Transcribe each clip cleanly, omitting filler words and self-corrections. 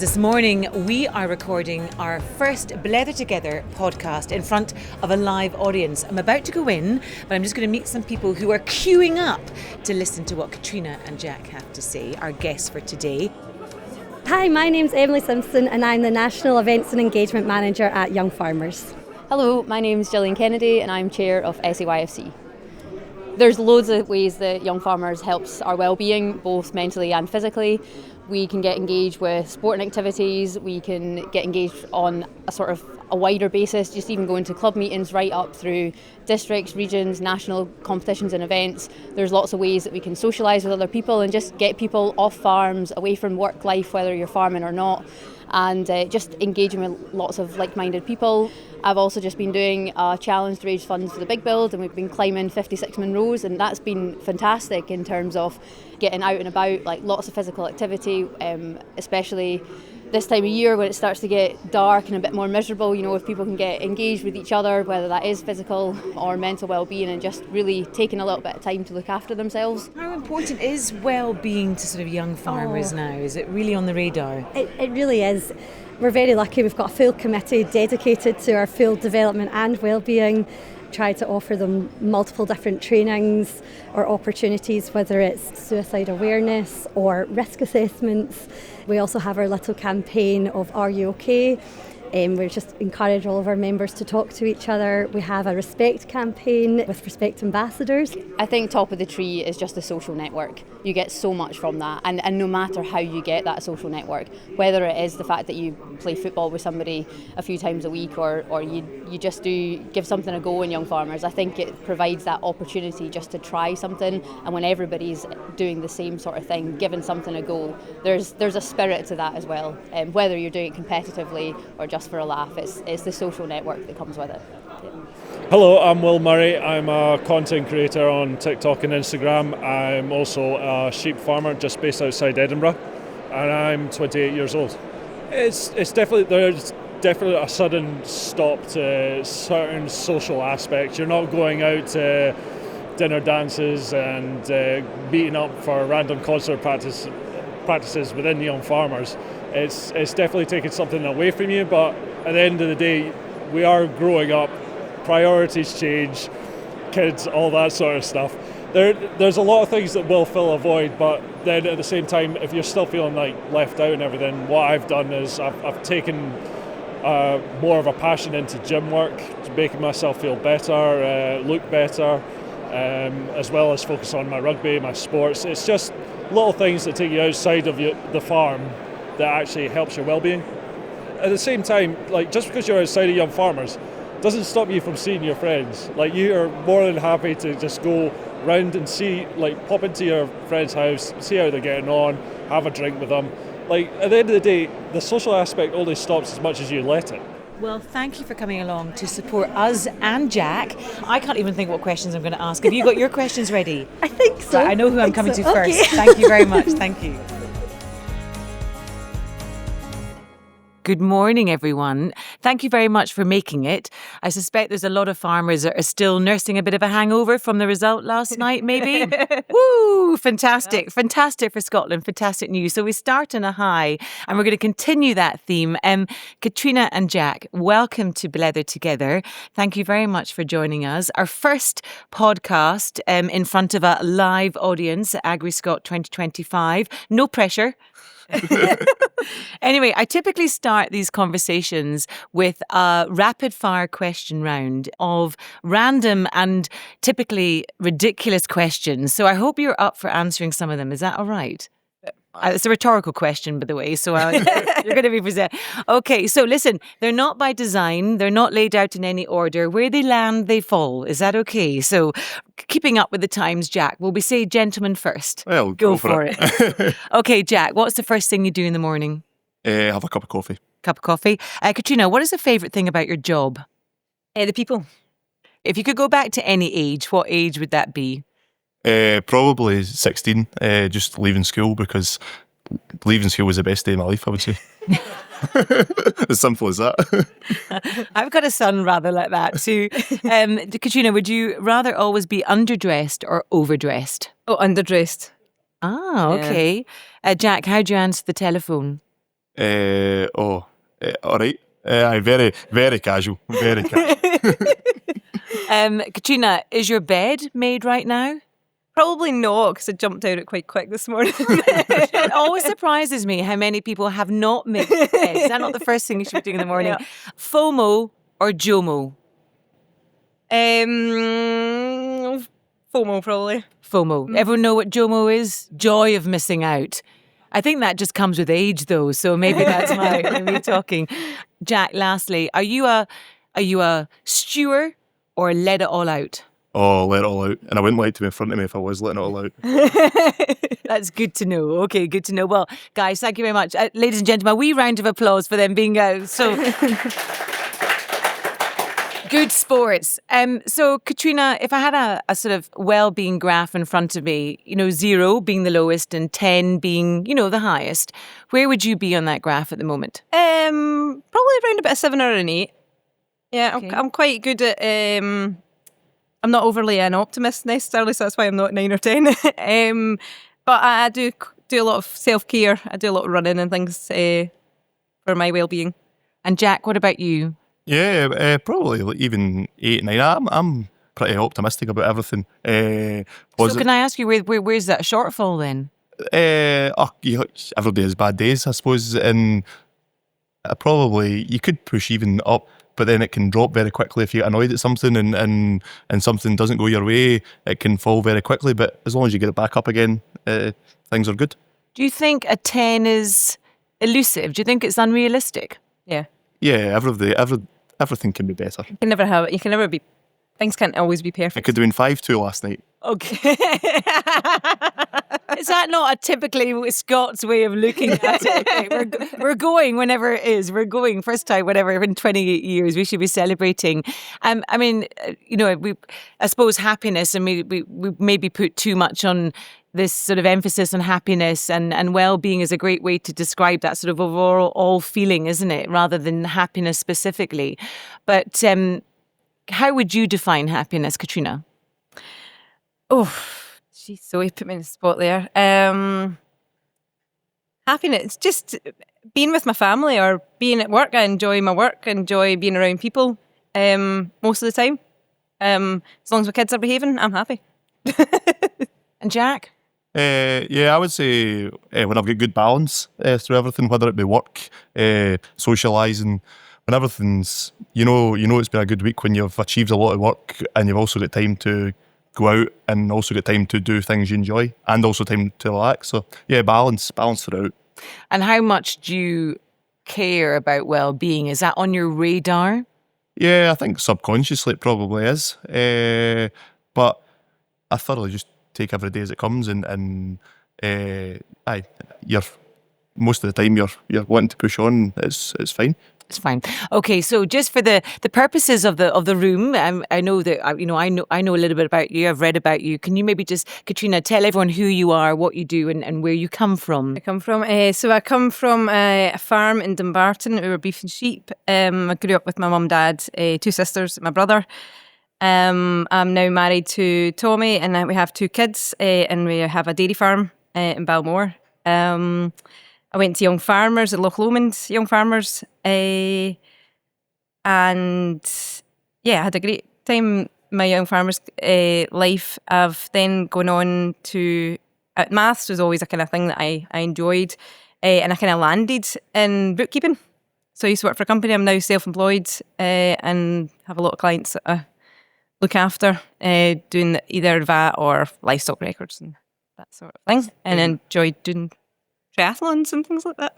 this morning we are recording our first Blether Together podcast in front of a live audience. I'm about to go in, but I'm just going to meet some people who are queuing up to listen to what Catriona and Jack have to say, our guests for today. Hi, my name's Emily Simpson and I'm the National Events and Engagement Manager at Young Farmers. Hello, my name's Jillian Kennedy and I'm Chair of SAYFC. There's loads of ways that Young Farmers helps our wellbeing, both mentally and physically. We can get engaged with sporting activities, we can get engaged on a wider basis, just even going to club meetings right up through districts, regions, national competitions and events. There's lots of ways that we can socialise with other people and just get people off farms, away from work life, whether you're farming or not, and just engaging with lots of like-minded people. I've also just been doing a challenge to raise funds for the big build, and we've been climbing 56 Munros, and that's been fantastic in terms of getting out and about, like lots of physical activity, especially this time of year when it starts to get dark and a bit more miserable. You know, if people can get engaged with each other, whether that is physical or mental well-being, and just really taking a little bit of time to look after themselves. How important is well-being to sort of young farmers now? Is it really on the radar? It really is. We're very lucky. We've got a full committee dedicated to our field development and well-being. Try to offer them multiple different trainings or opportunities, whether it's suicide awareness or risk assessments. We also have our little campaign of Are You OK? We just encourage all of our members to talk to each other. We have a respect campaign with respect ambassadors. I think top of the tree is just the social network. You get so much from that, and no matter how you get that social network, whether it is the fact that you play football with somebody a few times a week or you just do give something a go in Young Farmers, I think it provides that opportunity just to try something, and when everybody's doing the same sort of thing, giving something a go, there's a spirit to that as well, whether you're doing it competitively or just for a laugh. It's the social network that comes with it. Yeah. Hello, I'm Will Murray. I'm a content creator on TikTok and Instagram. I'm also a sheep farmer just based outside Edinburgh, and I'm 28 years old. There's definitely a sudden stop to certain social aspects. You're not going out to dinner dances and meeting up for random concert practices within Young Farmers. It's definitely taken something away from you, but at the end of the day, we are growing up, priorities change, kids, all that sort of stuff. There's a lot of things that will fill a void, but then at the same time, if you're still feeling like left out and everything, what I've done is I've taken more of a passion into gym work, making myself feel better, look better, as well as focus on my rugby, my sports. It's just little things that take you outside of the farm that actually helps your well-being. At the same time, like just because you're outside of Young Farmers doesn't stop you from seeing your friends. Like you are more than happy to just go round and pop into your friend's house, see how they're getting on, have a drink with them. Like at the end of the day, the social aspect only stops as much as you let it. Well, thank you for coming along to support us and Jack. I can't even think what questions I'm going to ask. Have you got your questions ready? I think so. Right, I know who I'm coming to Okay. first. Thank you very much. Thank you. Good morning, everyone. Thank you very much for making it. I suspect there's a lot of farmers that are still nursing a bit of a hangover from the result last night, maybe. Woo! Fantastic. Fantastic for Scotland. Fantastic news. So we start on a high and we're going to continue that theme. Catriona and Jack, welcome to Blether Together. Thank you very much for joining us. Our first podcast in front of a live audience at AgriScot 2025. No pressure. Anyway, I typically start these conversations with a rapid fire question round of random and typically ridiculous questions. So I hope you're up for answering some of them. Is that all right? It's a rhetorical question, by the way, so you're going to be presented. Okay, so listen, they're not by design. They're not laid out in any order. Where they land, they fall. Is that okay? So keeping up with the times, Jack, will we say gentlemen first? Well, go for it. Okay, Jack, what's the first thing you do in the morning? Have a cup of coffee. Cup of coffee. Catriona, what is the favourite thing about your job? The people. If you could go back to any age, what age would that be? Probably 16, just leaving school, because leaving school was the best day of my life, I would say. As simple as that. I've got a son rather like that too. Catriona, would you rather always be underdressed or overdressed? Oh, underdressed. Ah, okay. Jack, how do you answer the telephone? All right. Aye, very, very casual. Very casual. Catriona, is your bed made right now? Probably not, because I jumped out it quite quick this morning. It always surprises me how many people have not made beds. Is that not the first thing you should be doing in the morning? Yeah. FOMO or JOMO? FOMO, probably. FOMO. Everyone know what JOMO is? Joy of missing out. I think that just comes with age, though. So maybe that's me talking. Jack, lastly, are you a stewer or let it all out? Oh, let it all out. And I wouldn't like to be in front of me if I was letting it all out. That's good to know. Okay, good to know. Well, guys, thank you very much. Ladies and gentlemen, a wee round of applause for them being so good sports. So, Catriona, if I had a sort of well-being graph in front of me, 0 being the lowest and 10 being, the highest, where would you be on that graph at the moment? Probably around about a 7 or an 8. Yeah, Okay. I'm quite good at... I'm not overly an optimist necessarily, so that's why I'm not 9 or 10. But I do a lot of self-care. I do a lot of running and things for my well-being. And Jack, what about you? Yeah, probably even 8, 9. I'm pretty optimistic about everything. So can I ask you, where's that shortfall then? Everybody has bad days, I suppose, and probably you could push even up, but then it can drop very quickly if you get annoyed at something and something doesn't go your way. It can fall very quickly, but as long as you get it back up again, things are good. Do you think a 10 is elusive? Do you think it's unrealistic? Yeah. Yeah, everything can be better. You can never be... Things can't always be I perfect. could have been 5-2 last night. Okay. Is that not a typically Scots way of looking at it? Okay, we're going whenever it is. We're going first time, whatever, in 28 years. We should be celebrating. I suppose happiness, and we maybe put too much on this sort of emphasis on happiness, and well-being is a great way to describe that sort of overall feeling, isn't it? Rather than happiness specifically. But how would you define happiness, Catriona? Oh, geez, so you put me in the spot there. Happiness, just being with my family or being at work. I enjoy my work, I enjoy being around people most of the time. As long as my kids are behaving, I'm happy. And Jack? Yeah, I would say when I've got good balance through everything, whether it be work, socialising, when everything's, it's been a good week when you've achieved a lot of work and you've also got time to go out and also get time to do things you enjoy and also time to relax. So yeah, balance throughout. And how much do you care about well-being? Is that on your radar? Yeah, I think subconsciously it probably is. But I thoroughly just take every day as it comes, and you're most of the time you're wanting to push on. It's fine. It's fine. Okay, so just for the purposes of the room, I know that I know a little bit about you. I've read about you. Can you maybe just, Catriona, tell everyone who you are, what you do, and where you come from? I come from a farm in Dumbarton. We were beef and sheep. I grew up with my mum, dad, 2 sisters, my brother. I'm now married to Tommy, and we have 2 kids, and we have a dairy farm in Balmore. I went to Young Farmers at Loch Lomond, Young Farmers, and yeah, I had a great time in my Young Farmers life. I've then gone on to, maths was always a kind of thing that I enjoyed, and I kind of landed in bookkeeping. So I used to work for a company. I'm now self-employed and have a lot of clients that I look after, doing either VAT or livestock records and that sort of thing, and enjoyed doing triathlons and things like that.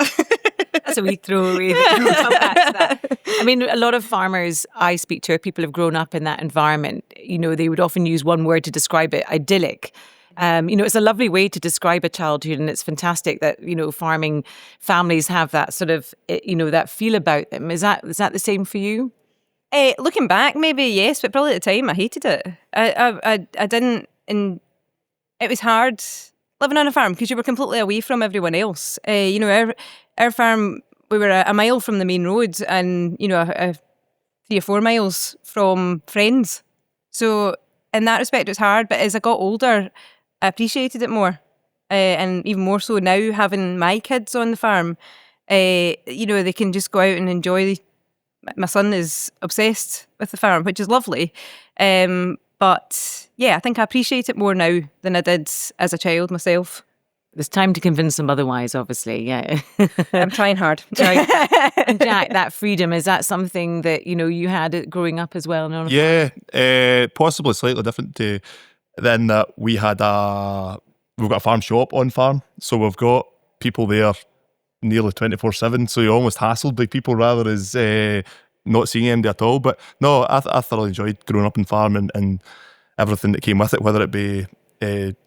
That's a wee throwaway. We'll come back to that. I mean, a lot of farmers I speak to, people have grown up in that environment. They would often use one word to describe it: idyllic. It's a lovely way to describe a childhood, and it's fantastic that farming families have that sort of that feel about them. Is that the same for you? Looking back, maybe yes, but probably at the time I hated it. I didn't, and it was hard living on a farm because you were completely away from everyone else. Our farm, we were a mile from the main road, and 3 or 4 miles from friends. So in that respect, it was hard. But as I got older, I appreciated it more, and even more so now, having my kids on the farm. they can just go out and enjoy. My son is obsessed with the farm, which is lovely. But yeah, I think I appreciate it more now than I did as a child myself. There's time to convince them otherwise, obviously, yeah. I'm trying hard. And Jack, that freedom, is that something that, you had it growing up as well? No? Yeah, possibly slightly different than that. We've got a farm shop on farm, so we've got people there nearly 24/7, so you're almost hassled by people rather as not seeing anybody at all. But no, I thoroughly enjoyed growing up in farm and everything that came with it, whether it be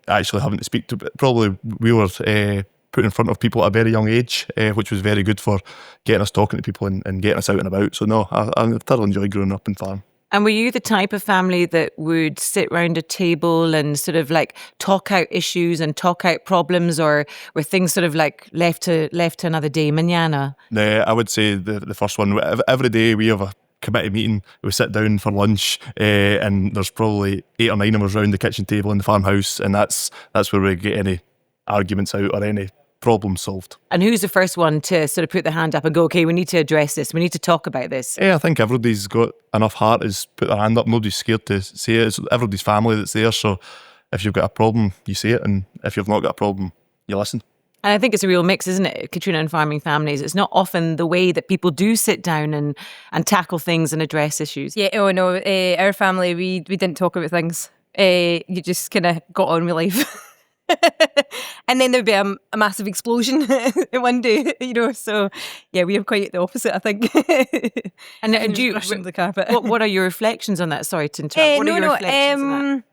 actually having to speak to, probably we were put in front of people at a very young age, which was very good for getting us talking to people and getting us out and about. So no, I thoroughly enjoyed growing up in farm. And were you the type of family that would sit round a table and sort of like talk out issues and talk out problems, or were things sort of like left to another day, mañana? No, I would say the first one. Every day we have a committee meeting, we sit down for lunch, and there's probably 8 or 9 of us around the kitchen table in the farmhouse, and that's where we get any arguments out or any problem solved. And who's the first one to sort of put their hand up and go, okay, we need to address this, we need to talk about this? Yeah, I think everybody's got enough heart is put their hand up. Nobody's scared to say it. It's everybody's family that's there, so if you've got a problem, you say it, and if you've not got a problem, you listen. And I think it's a real mix, isn't it, Catriona, and farming families? It's not often the way that people do sit down and tackle things and address issues. Yeah, oh no, our family, we didn't talk about things. You just kind of got on with life. And then there'd be a massive explosion one day, so yeah, we have quite the opposite, I think. And do you rushing the carpet? What are your reflections on that? Sorry to interrupt. What are your reflections on that?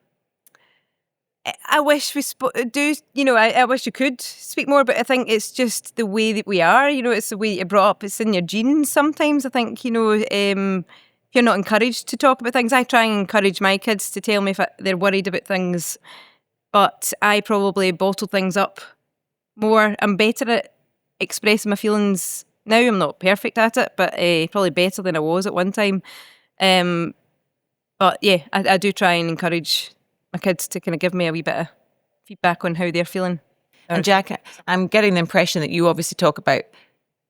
I wish we I wish you could speak more, but I think it's just the way that we are. It's the way you're brought up. It's in your genes. Sometimes I think if you're not encouraged to talk about things, I try and encourage my kids to tell me if they're worried about things. But I probably bottle things up more. I'm better at expressing my feelings now. I'm not perfect at it, but probably better than I was at one time. But yeah, I do try and encourage my kids to kind of give me a wee bit of feedback on how they're feeling. And Jack, I'm getting the impression that you obviously talk about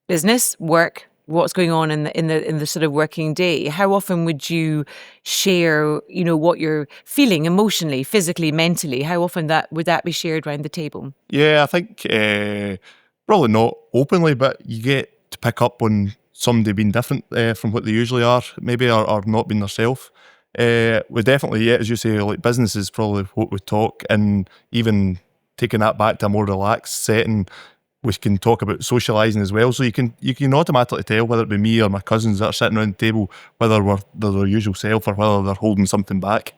business, work, what's going on in the sort of working day. How often would you share, what you're feeling emotionally, physically, mentally? How often would that be shared around the table? Yeah, I think probably not openly, but you get to pick up on somebody being different from what they usually are, maybe, or not being themselves. We definitely, yeah, as you say, like business is probably what we talk, and even taking that back to a more relaxed setting, we can talk about socialising as well. So you can automatically tell whether it be me or my cousins that are sitting around the table, whether they're their usual self or whether they're holding something back.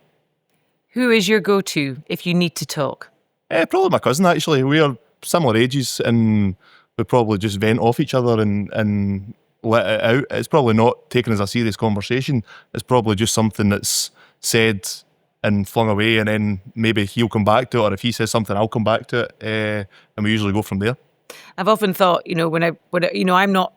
Who is your go-to if you need to talk? Probably my cousin, actually. We are similar ages and we probably just vent off each other and let it out. It's probably not taken as a serious conversation. It's probably just something that's said and flung away, and then maybe he'll come back to it, or if he says something, I'll come back to it, and we usually go from there. I've often thought, when I'm not,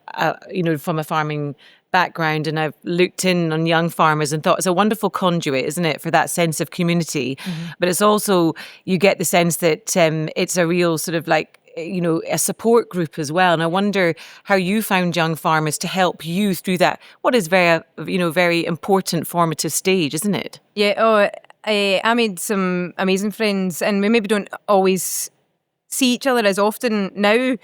from a farming background, and I've looked in on young farmers and thought it's a wonderful conduit, isn't it, for that sense of community? Mm-hmm. But it's also, you get the sense that it's a real sort of like, a support group as well. And I wonder how you found young farmers to help you through that, what is very important formative stage, isn't it? Yeah, I made some amazing friends, and we maybe don't always see each other as often now,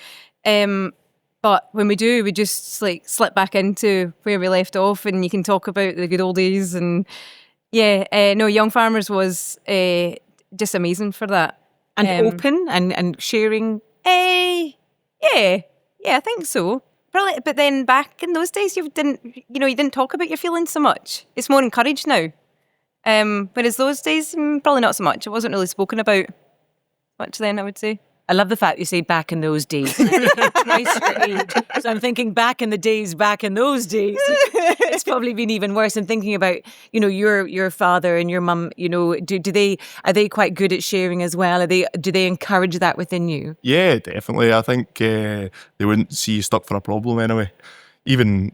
but when we do, we just like slip back into where we left off, and you can talk about the good old days. And yeah, Young Farmers was just amazing for that. And open and sharing. Yeah, I think so. Probably, but then back in those days, you didn't talk about your feelings so much. It's more encouraged now. Whereas those days, probably not so much. It wasn't really spoken about much then, I would say. I love the fact you say back in those days. Twice your age. So I'm thinking back in the days, back in those days. It's probably been even worse. And thinking about, your father and your mum, are they quite good at sharing as well? Do they encourage that within you? Yeah, definitely. I think they wouldn't see you stuck for a problem anyway. Even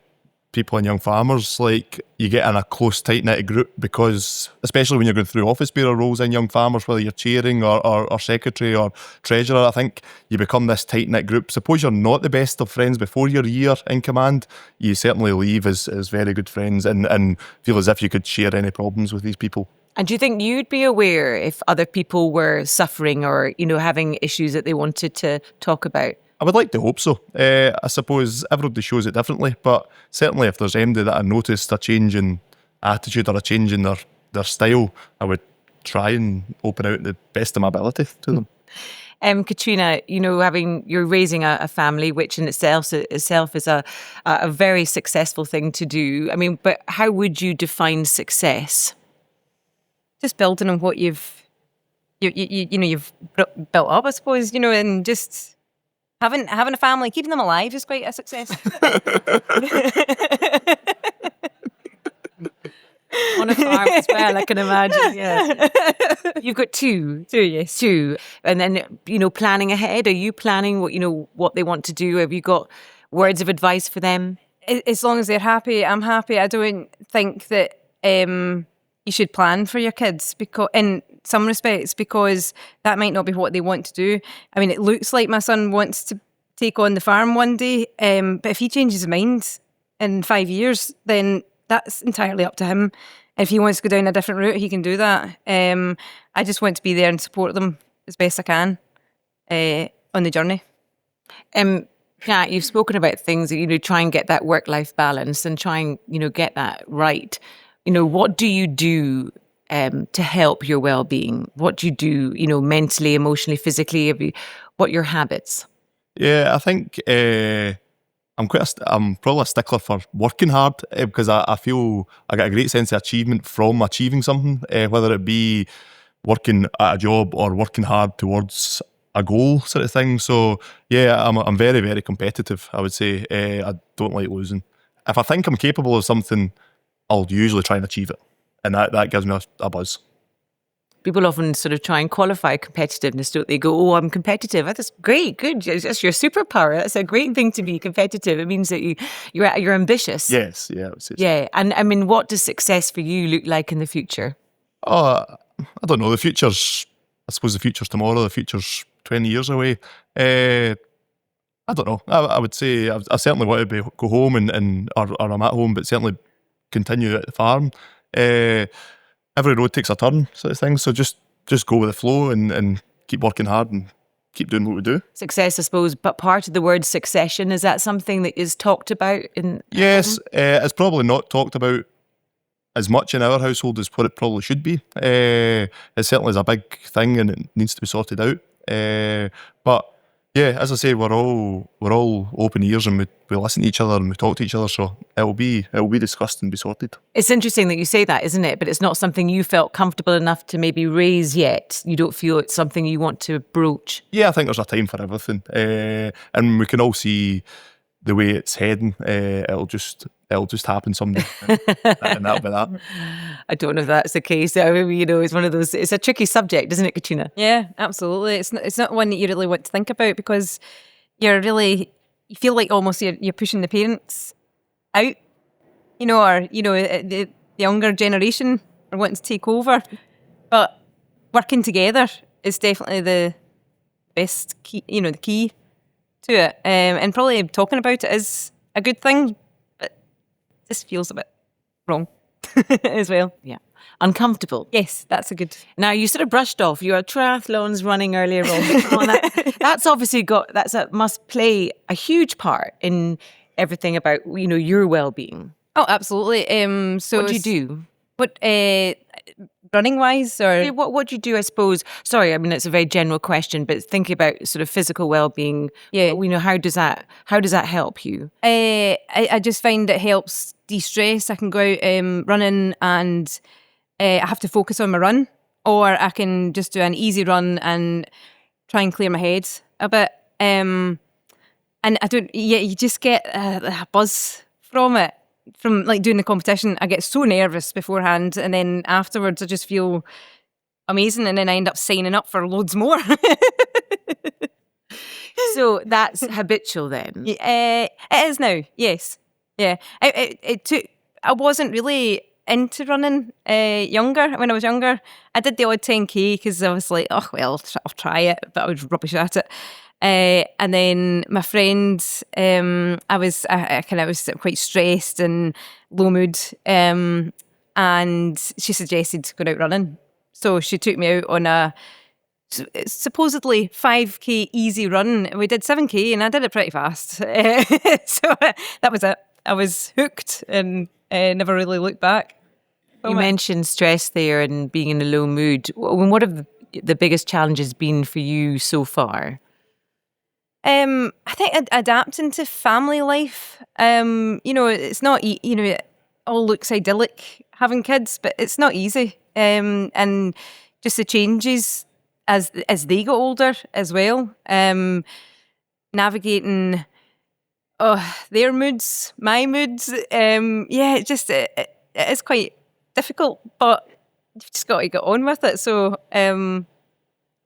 people and young farmers, like you get in a close, tight-knit group, because especially when you're going through office bearer roles in young farmers, whether you're chairing or secretary or treasurer, I think you become this tight-knit group. Suppose you're not the best of friends before your year in command, you certainly leave as very good friends and feel as if you could share any problems with these people. And do you think you'd be aware if other people were suffering or, having issues that they wanted to talk about? I would like to hope so. I suppose everybody shows it differently, but certainly if there's anybody that I noticed a change in attitude or a change in their style, I would try and open out the best of my ability to them. Catriona, you're raising a family, which in itself is a very successful thing to do. I mean, but how would you define success? Just building on what you've built up, I suppose, and just having a family, keeping them alive is quite a success. On a farm as well, I can imagine. Yeah, you've got two, yes, two, and then planning ahead. Are you planning what they want to do? Have you got words of advice for them? As long as they're happy, I'm happy. I don't think that you should plan for your kids, because in some respects, because that might not be what they want to do. I mean, it looks like my son wants to take on the farm one day, but if he changes his mind in 5 years, then that's entirely up to him. If he wants to go down a different route, he can do that. I just want to be there and support them as best I can on the journey. Yeah, you've spoken about things that, try and get that work-life balance and try and, get that right. What do you do to help your well-being? What do you do, mentally, emotionally, physically? What are your habits? Yeah, I think I'm probably a stickler for working hard, because I feel I get a great sense of achievement from achieving something, whether it be working at a job or working hard towards a goal sort of thing. So yeah, I'm very, very competitive, I would say. I don't like losing. If I think I'm capable of something, I'll usually try and achieve it, and that gives me a buzz. People often sort of try and qualify competitiveness, don't they? Go, oh, I'm competitive. That's great, good. That's your superpower. That's a great thing to be competitive. It means that you're ambitious. Yes, yeah, I would say so. Yeah, and I mean, what does success for you look like in the future? Oh, I don't know. I suppose the future's tomorrow. The future's 20 years away. I don't know. I would say I certainly want to go home or I'm at home, but certainly continue at the farm. Every road takes a turn, sort of thing. So just go with the flow and keep working hard and keep doing what we do. Success, I suppose, but part of the word succession, is that something that is talked about in? Yes, it's probably not talked about as much in our household as what it probably should be. It certainly is a big thing and it needs to be sorted out. But yeah, as I say, we're all open ears and we listen to each other and we talk to each other, so it will be discussed and be sorted. It's interesting that you say that, isn't it? But it's not something you felt comfortable enough to maybe raise yet. You don't feel it's something you want to broach. Yeah, I think there's a time for everything, and we can all see the way it's heading. It'll just happen someday, and that'll be that. I don't know if that's the case. I mean, it's one of those. It's a tricky subject, isn't it, Catriona? Yeah, absolutely. It's not one that you really want to think about, because you feel like almost you're pushing the parents out, or the younger generation are wanting to take over. But working together is definitely the best key, the key to it. And probably talking about it is a good thing, but it just feels a bit wrong as well. Yeah. Uncomfortable. Yes, that's a good. Now, you sort of brushed off your triathlons running earlier on. That's obviously must play a huge part in everything about, your well-being. Oh, absolutely. So what do you do? What, running wise, or what do you do? I suppose. Sorry, I mean it's a very general question, but thinking about sort of physical well-being. Yeah, how does that help you? I just find it helps de-stress. I can go out running, and I have to focus on my run, or I can just do an easy run and try and clear my head a bit. And I don't. Yeah, you just get a buzz from it. From like doing the competition, I get so nervous beforehand, and then afterwards I just feel amazing, and then I end up signing up for loads more. So that's habitual then? It is now, yes. Yeah, it took. I wasn't really into running when I was younger. I did the odd 10k because I was like, oh well, I'll try it, but I was rubbish at it. And then my friend, I was quite stressed and low mood, and she suggested going out running. So she took me out on a supposedly 5k easy run. We did 7k and I did it pretty fast. So that was it. I was hooked and never really looked back. You mentioned stress there and being in a low mood. What have the biggest challenges been for you so far? I think adapting to family life. It's not, it all looks idyllic having kids, but it's not easy. And just the changes as they get older as well. Navigating their moods, my moods. It is quite difficult, but you've just got to get on with it. So my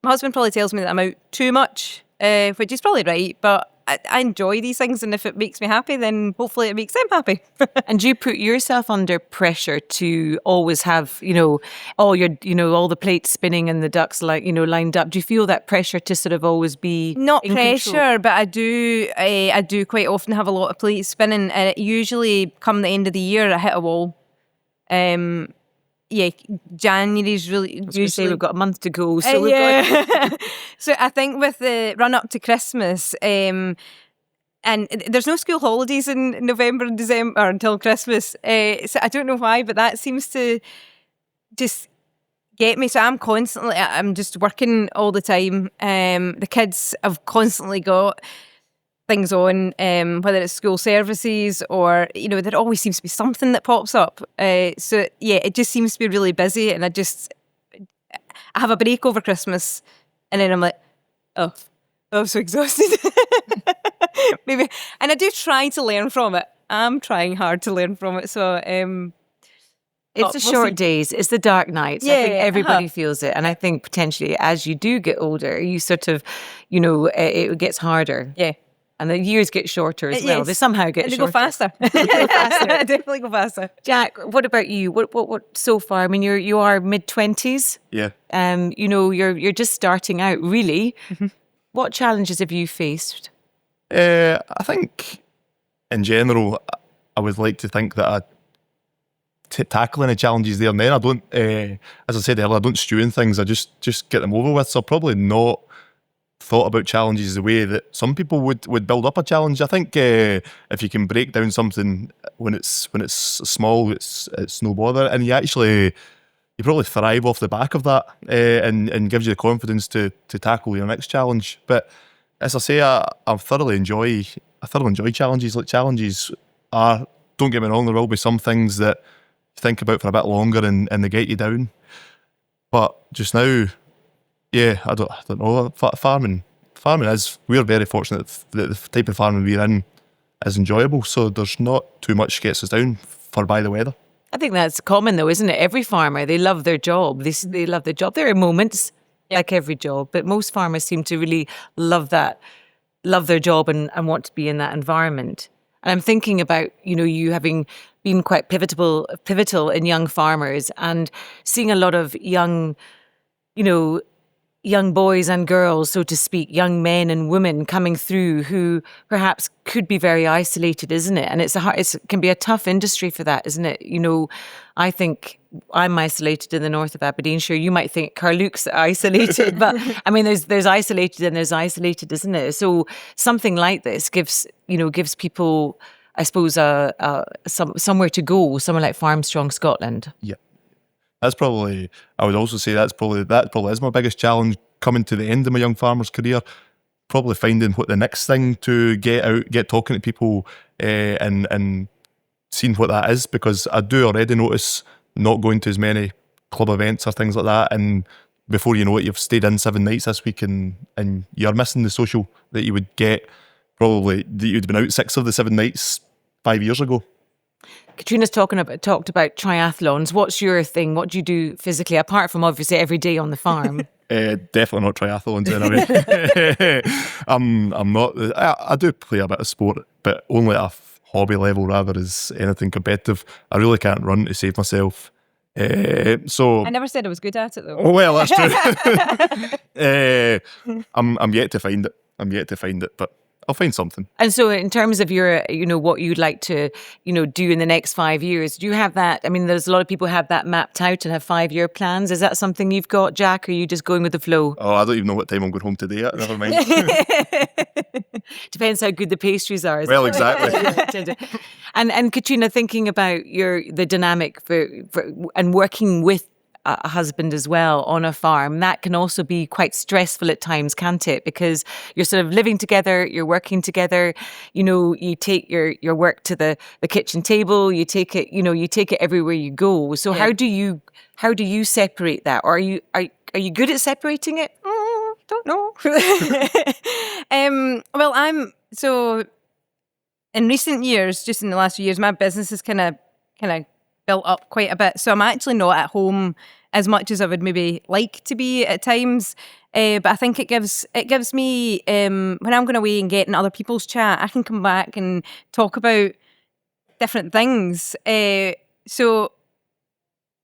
husband probably tells me that I'm out too much, which is probably right, but I enjoy these things, and if it makes me happy, then hopefully it makes them happy. And do you put yourself under pressure to always have, all the plates spinning and the ducks lined up? Do you feel that pressure to sort of always be not in pressure, control? but I do quite often have a lot of plates spinning, and it usually come the end of the year I hit a wall. January's really. You say we've got a month to go, so So I think with the run up to Christmas, and there's no school holidays in November and December until Christmas. So I don't know why, but that seems to just get me. So I'm just working all the time. The kids have constantly got things on, whether it's school services or, there always seems to be something that pops up. So it just seems to be really busy, and I have a break over Christmas, and then I'm like, oh, I'm so exhausted. Maybe, and I do try to learn from it. I'm trying hard to learn from it. So it's the short days, it's the dark nights. Yeah, I think everybody feels it, and I think potentially as you do get older, you sort of, it gets harder. Yeah. And the years get shorter as well. Yes. They somehow get shorter. Go faster. Definitely go faster. Jack, what about you? What so far? I mean, you are mid-20s. Yeah. You're just starting out, really. Mm-hmm. What challenges have you faced? I think, in general, I would like to think that I tackle any challenges there and then. I don't, as I said earlier, I don't stew in things. I just get them over with. So probably not thought about challenges the way that some people would build up a challenge. I think if you can break down something when it's small, it's no bother, and you probably thrive off the back of that, and gives you the confidence to tackle your next challenge. But as I say, I thoroughly enjoy challenges. Like, challenges are, don't get me wrong, there will be some things that you think about for a bit longer and they get you down. But just now, yeah, I don't know. Farming is, we're very fortunate that the type of farming we're in is enjoyable, so there's not too much gets us down by the weather. I think that's common though, isn't it? Every farmer, they love their job. They love their job. There are moments, like every job, but most farmers seem to really love their job and want to be in that environment. And I'm thinking about, you having been quite pivotal in young farmers and seeing a lot of young boys and girls, so to speak, young men and women coming through who perhaps could be very isolated, isn't it? And it can be a tough industry for that, isn't it? I think I'm isolated in the north of Aberdeenshire. You might think Carluke's isolated, but I mean, there's isolated and there's isolated, isn't it? So something like this gives people, I suppose, somewhere to go, somewhere like Farmstrong Scotland. Yeah. I would also say that probably is my biggest challenge coming to the end of my young farmer's career. Probably finding what the next thing to get out, get talking to people, and seeing what that is, because I do already notice not going to as many club events or things like that, and before you know it, you've stayed in 7 nights this week and you're missing the social that you would get probably that you'd been out 6 of the 7 nights 5 years ago. Catriona's talked about triathlons. What's your thing? What do you do physically, apart from obviously every day on the farm? Definitely not triathlons anyway. I'm not. I do play a bit of sport, but only at hobby level rather as anything competitive. I really can't run to save myself. So I never said I was good at it though. Oh well, that's true. I'm yet to find it. But I'll find something. And so in terms of your, what you'd like to, do in the next 5 years, do you have that? I mean, there's a lot of people who have that mapped out and have 5-year plans. Is that something you've got, Jack, or are you just going with the flow? Oh, I don't even know what time I'm going home today. Never mind. Depends how good the pastries are. Well, exactly. And Catriona, thinking about the dynamic for and working with a husband as well on a farm, that can also be quite stressful at times, can't it? Because you're sort of living together, you're working together, you take your work to the kitchen table, you take it everywhere you go. So how do you separate that? Or are you good at separating it? Don't know. Well, so in recent years, just in the last few years, my business has kind of built up quite a bit. So I'm actually not at home as much as I would maybe like to be at times. But I think it gives me, when I'm going away and getting other people's chat, I can come back and talk about different things. So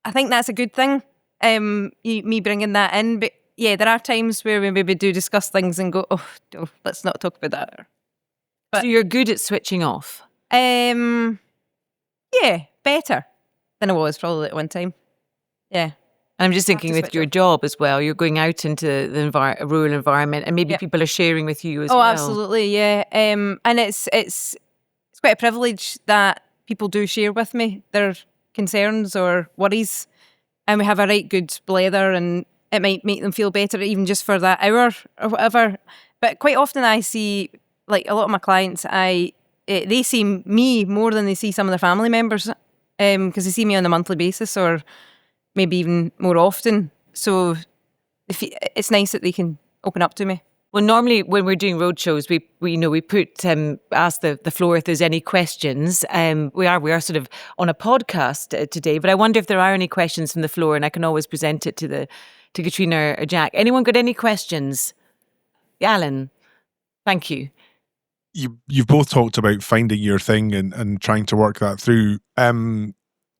I think that's a good thing, me bringing that in. But yeah, there are times where we maybe do discuss things and go, oh, let's not talk about that. But, so you're good at switching off? Yeah, better than I was probably at one time. Yeah. And I'm just thinking with your job as well, you're going out into the rural environment and maybe people are sharing with you as well. Oh, absolutely, yeah. And it's quite a privilege that people do share with me their concerns or worries. And we have a right good blether and it might make them feel better even just for that hour or whatever. But quite often I see, like a lot of my clients, they see me more than they see some of their family members because they see me on a monthly basis or maybe even more often. So it's nice that they can open up to me. Well, normally when we're doing road shows, we put ask the floor if there's any questions. We are sort of on a podcast today, but I wonder if there are any questions from the floor, and I can always present it to Catriona or Jack. Anyone got any questions? Alan, thank you. You've both talked about finding your thing and trying to work that through.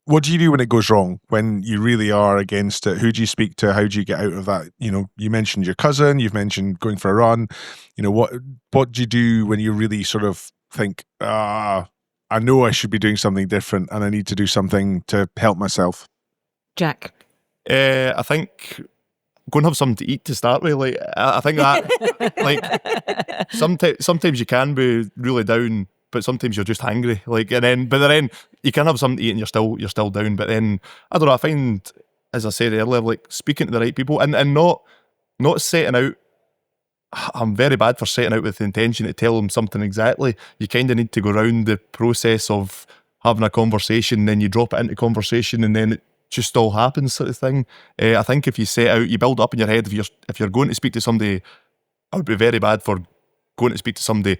What do you do when it goes wrong, when you really are against it? Who do you speak to? How do you get out of that? You mentioned your cousin, you've mentioned going for a run. What do you do when you really sort of think, I know I should be doing something different and I need to do something to help myself? Jack? I think go and have something to eat to start with. Like I think that sometimes you can be really down, but sometimes you're just hungry. But then you can have something to eat and you're still down. But then I don't know. I find, as I said earlier, like speaking to the right people and not setting out. I'm very bad for setting out with the intention to tell them something exactly. You kind of need to go around the process of having a conversation, then you drop it into conversation, and then it just all happens, sort of thing. I think if you set out, you build up in your head. If you're going to speak to somebody, I would be very bad for going to speak to somebody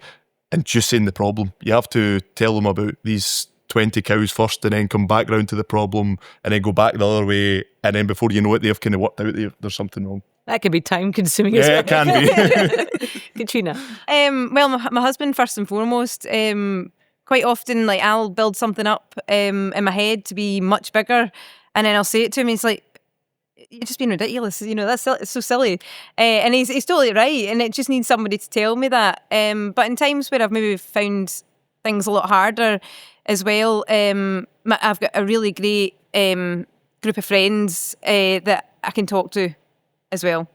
and just saying the problem. You have to tell them about these 20 cows first and then come back round to the problem and then go back the other way, and then before you know it, they've kind of worked out there's something wrong. That can be time consuming as well. Yeah, it can be. Catriona? Well, my husband first and foremost. Quite often, like I'll build something up in my head to be much bigger, and then I'll say it to him. He's like, "You're just being ridiculous. That's it's so silly." And he's totally right. And it just needs somebody to tell me that. But in times where I've maybe found things a lot harder as well, I've got a really great group of friends that I can talk to as well.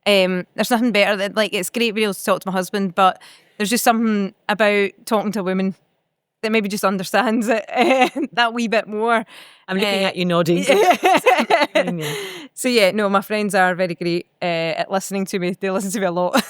There's nothing better than, like, it's great being able to talk to my husband, but there's just something about talking to a woman that maybe just understands it that wee bit more. I'm looking at you nodding. So yeah, no, my friends are very great at listening to me. They listen to me a lot.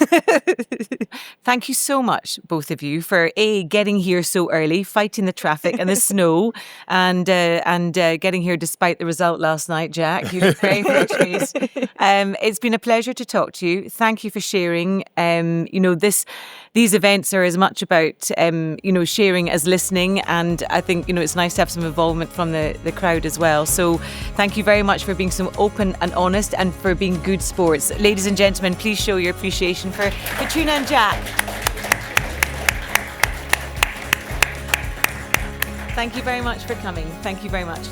Thank you so much, both of you, for getting here so early, fighting the traffic and the snow, and getting here despite the result last night. Jack, you look very pleased. It's been a pleasure to talk to you. Thank you for sharing. These events are as much about sharing as listening, and I think it's nice to have some involvement from the crowd as well. So thank you very much for being so open and honest, and for being good sports. Ladies and gentlemen, please show your appreciation for Catriona and Jack. Thank you very much for coming. Thank you very much.